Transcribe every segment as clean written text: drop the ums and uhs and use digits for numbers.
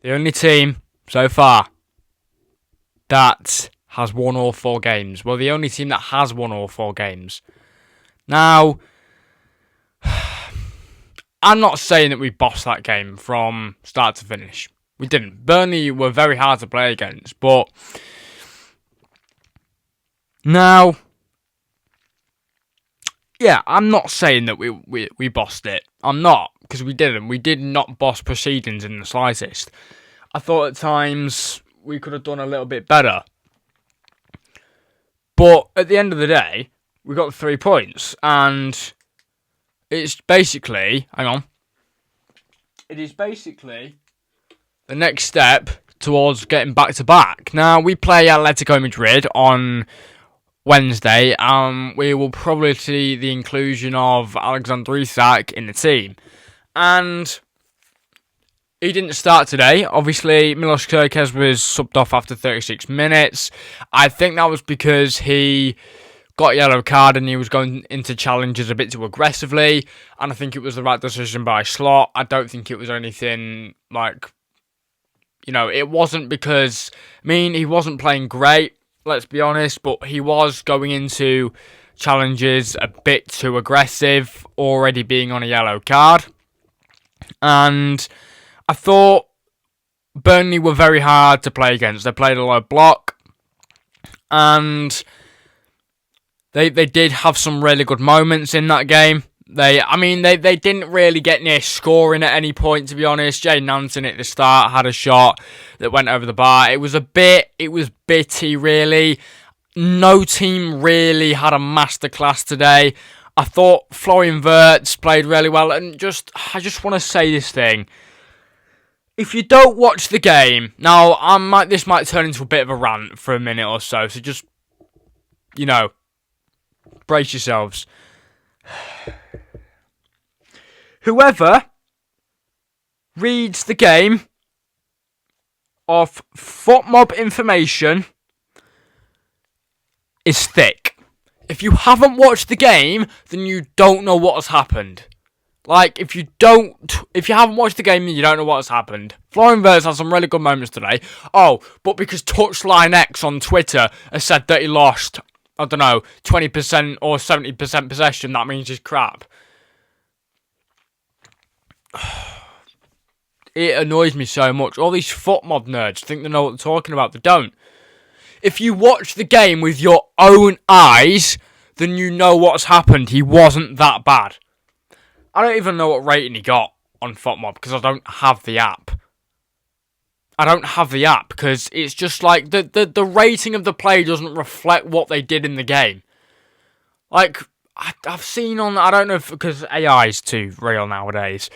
the only team so far that has won all 4 games. Well, the only team that has won all 4 games. Now, I'm not saying that we bossed that game from start to finish. We didn't. Burnley were very hard to play against, but now, yeah, I'm not saying that we bossed it. I'm not, because we didn't. We did not boss proceedings in the slightest. I thought at times we could have done a little bit better. But at the end of the day, we got 3 points, and it's basically, it is basically the next step towards getting back to back. Now, we play Atletico Madrid on Wednesday, we will probably see the inclusion of Alexander Isak in the team. And he didn't start today. Obviously, Milos Kerkez was subbed off after 36 minutes. I think that was because he got a yellow card and he was going into challenges a bit too aggressively. And I think it was the right decision by Slot. I don't think it was anything like, it wasn't because, he wasn't playing great, let's be honest, but he was going into challenges a bit too aggressive, already being on a yellow card. And I thought Burnley were very hard to play against. They played a low block, and they did have some really good moments in that game. They didn't really get near scoring at any point, to be honest. Jay Nanton at the start had a shot that went over the bar. It was bitty, really. No team really had a masterclass today. I thought Florian Wirtz played really well, and I just want to say this thing. If you don't watch the game, now this might turn into a bit of a rant for a minute or so just, brace yourselves. Whoever reads the game off FootMob information is thick. If you haven't watched the game, then you don't know what has happened. If you haven't watched the game, then you don't know what has happened. Florian Wirtz had some really good moments today. Oh, but because Touchline X on Twitter has said that he lost, 20% or 70% possession, that means he's crap. It annoys me so much. All these FootMob nerds think they know what they're talking about. They don't. If you watch the game with your own eyes, then you know what's happened. He wasn't that bad. I don't even know what rating he got on FootMob because I don't have the app. Because it's just like the rating of the play doesn't reflect what they did in the game. I've seen on, I don't know if because AI is too real nowadays,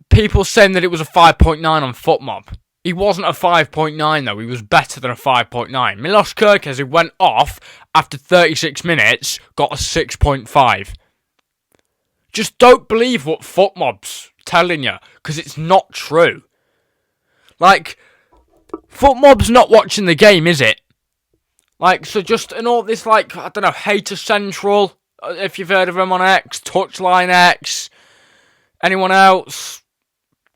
people saying that it was a 5.9 on FootMob. He wasn't a 5.9 though, he was better than a 5.9. Milos Kerkez, who went off after 36 minutes, got a 6.5. Just don't believe what FootMob's telling you, because it's not true. FootMob's not watching the game, is it? And all this, Hater Central, if you've heard of him on X, Touchline X, anyone else?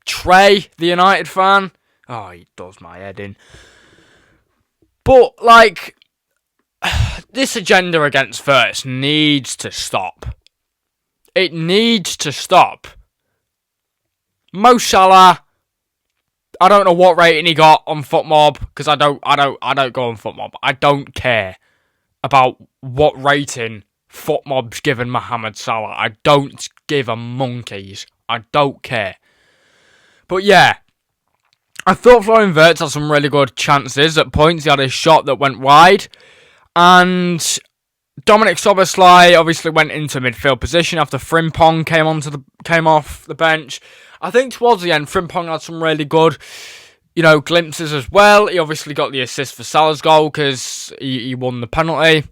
Trey, the United fan? Oh, he does my head in. But, this agenda against Wirtz needs to stop. It needs to stop. Mo Salah, I don't know what rating he got on FootMob, because I don't go on FootMob. I don't care about what rating FootMob's given Mohamed Salah. I don't give a monkeys. I don't care. But yeah, I thought Florian Wirtz had some really good chances. At points, he had a shot that went wide. And Dominic Szoboszlai obviously went into midfield position after Frimpong came off the bench. I think towards the end, Frimpong had some really good, glimpses as well. He obviously got the assist for Salah's goal because he won the penalty.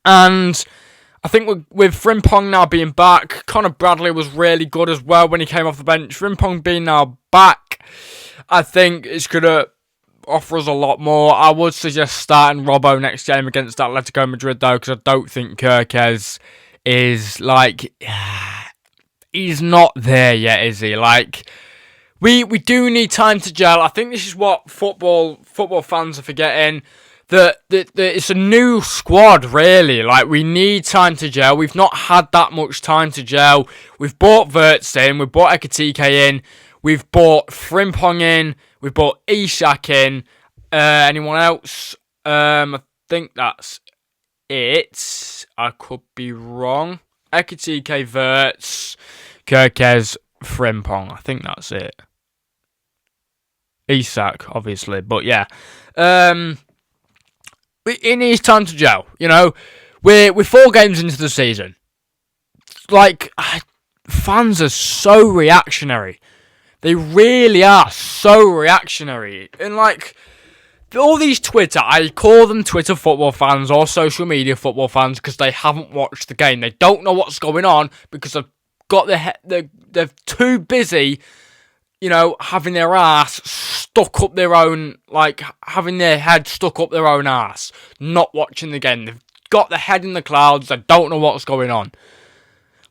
And I think with Frimpong now being back, Conor Bradley was really good as well when he came off the bench. Frimpong being now back, I think it's going to offer us a lot more. I would suggest starting Robbo next game against Atletico Madrid though, because I don't think Kerkez is he's not there yet, is he? We do need time to gel. I think this is what football fans are forgetting. That it's a new squad, really. Like, we need time to gel. We've not had that much time to gel. We've bought Wirtz in. We've bought Ekitike in. We've bought Frimpong in. We've bought Isak in. Anyone else? I think that's it. I could be wrong. Ekitike, Wirtz, Kirkez, Frimpong. I think that's it. Isak, obviously. But yeah. It needs time to gel, you know. We're 4 games into the season. Like, fans are so reactionary. They really are so reactionary. And, like, all these I call them Twitter football fans or social media football fans because they haven't watched the game. They don't know what's going on because they're too busy, you know, having their ass stuck up their own, like, having their head stuck up their own ass, not watching the game. They've got their head in the clouds, they don't know what's going on.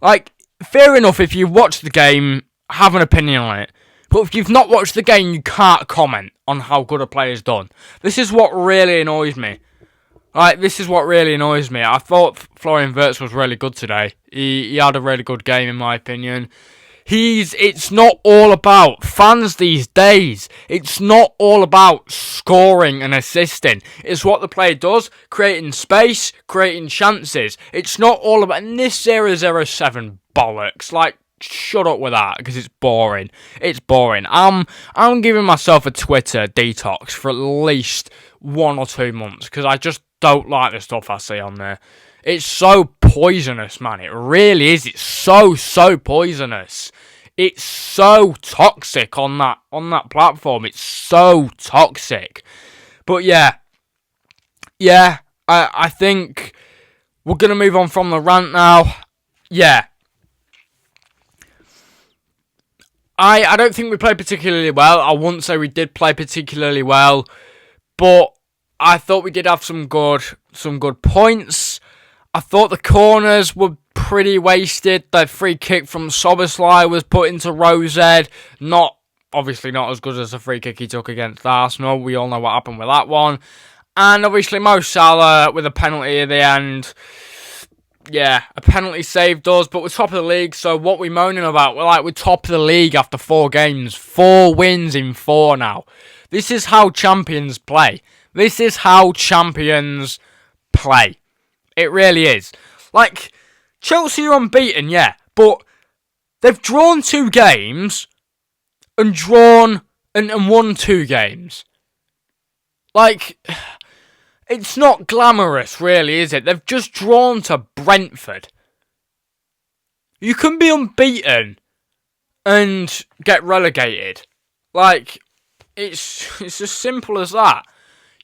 Like, fair enough, if you watch the game, have an opinion on it. But if you've not watched the game, you can't comment on how good a player's done. This is what really annoys me. Like, this is what really annoys me. I thought Florian Wirtz was really good today. He had a really good game, in my opinion. It's not all about fans these days. It's not all about scoring and assisting. It's what the player does, creating space, creating chances. It's not all about, and this 007 bollocks, like, shut up with that, because it's boring. It's boring. I'm giving myself a Twitter detox for at least 1 or 2 months, because I just don't like the stuff I see on there. It's so poisonous, man. It really is. It's so poisonous. It's so toxic on that platform. It's so toxic. But yeah, I think we're gonna move on from the rant now. Yeah. I don't think we played particularly well. I wouldn't say we did play particularly well, but I thought we did have some good points. I thought the corners were pretty wasted. The free kick from Soboslai was put into Rosed. Obviously not as good as the free kick he took against Arsenal. We all know what happened with that one. And obviously Mo Salah with a penalty at the end. Yeah, a penalty saved us, but we're top of the league, so what we moaning about? We're top of the league after 4 games. 4 wins in 4 now. This is how champions play. This is how champions play. It really is. Like, Chelsea are unbeaten, yeah, but they've drawn 2 games and won 2 games. Like, it's not glamorous, really, is it? They've just drawn to Brentford. You can be unbeaten and get relegated. Like, it's as simple as that.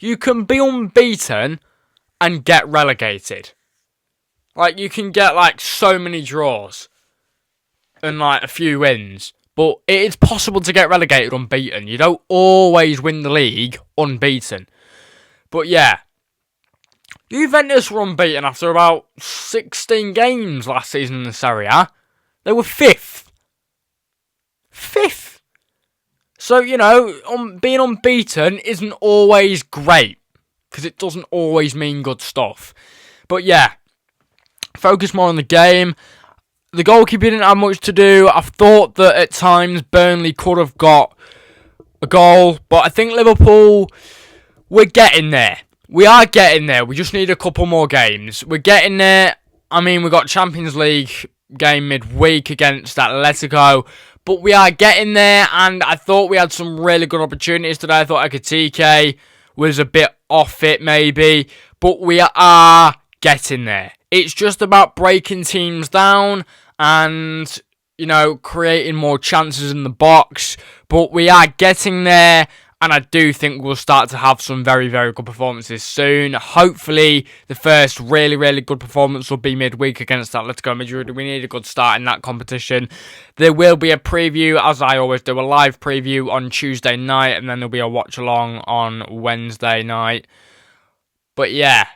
You can be unbeaten and get relegated. Like, you can get, like, so many draws and, like, a few wins. But it is possible to get relegated unbeaten. You don't always win the league unbeaten. But, yeah. Juventus were unbeaten after about 16 games last season in the Serie A. They were 5th. 5th. So, you know, being unbeaten isn't always great. Because it doesn't always mean good stuff. But yeah, focus more on the game. The goalkeeper didn't have much to do. I thought that at times Burnley could have got a goal. But I think Liverpool, we're getting there. We are getting there. We just need a couple more games. We're getting there. I mean, we got Champions League game midweek against Atletico. But we are getting there. And I thought we had some really good opportunities today. I thought Ekitike was a bit off it, maybe. But we are getting there. It's just about breaking teams down and, you know, creating more chances in the box. But we are getting there. And I do think we'll start to have some very, very good performances soon. Hopefully, the first really, really good performance will be midweek against Atletico Madrid. We need a good start in that competition. There will be a preview, as I always do, a live preview on Tuesday night. And then there'll be a watch-along on Wednesday night. But yeah,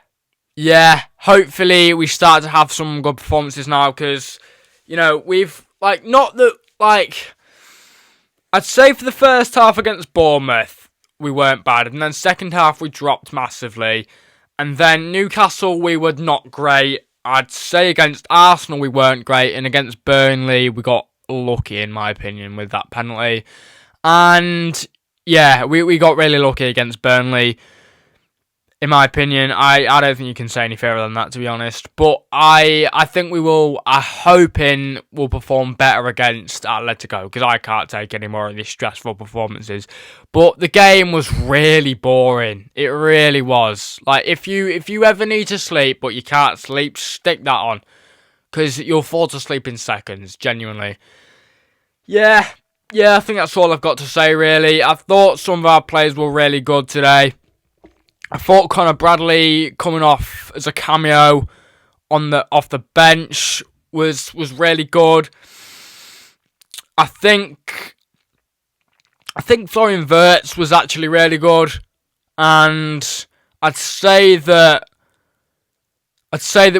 hopefully we start to have some good performances now. Because, you know, we've, like, not that, like, I'd say for the first half against Bournemouth, we weren't bad. And then second half, we dropped massively. And then Newcastle, we were not great. I'd say against Arsenal, we weren't great. And against Burnley, we got lucky, in my opinion, with that penalty. And yeah, we got really lucky against Burnley. In my opinion, I don't think you can say any fairer than that, to be honest. But I think I'm hoping we'll perform better against Atletico, because I can't take any more of these stressful performances. But the game was really boring. It really was. Like, if you ever need to sleep, but you can't sleep, stick that on. Because you'll fall to sleep in seconds, genuinely. Yeah, I think that's all I've got to say, really. I thought some of our players were really good today. I thought Connor Bradley coming off as a cameo off the bench was really good. I think Florian Wirtz was actually really good, and I'd say that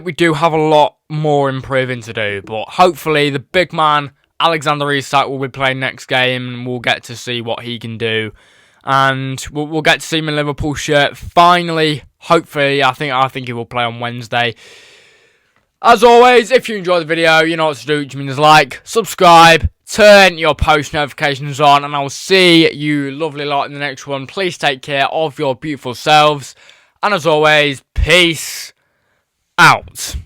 we do have a lot more improving to do. But hopefully, the big man Alexander Isak will be playing next game, and we'll get to see what he can do. And we'll get to see him in Liverpool shirt finally. Hopefully, I think he will play on Wednesday. As always, if you enjoyed the video, you know what to do. Which means like, subscribe, turn your post notifications on, and I will see you lovely lot in the next one. Please take care of your beautiful selves, and as always, peace out.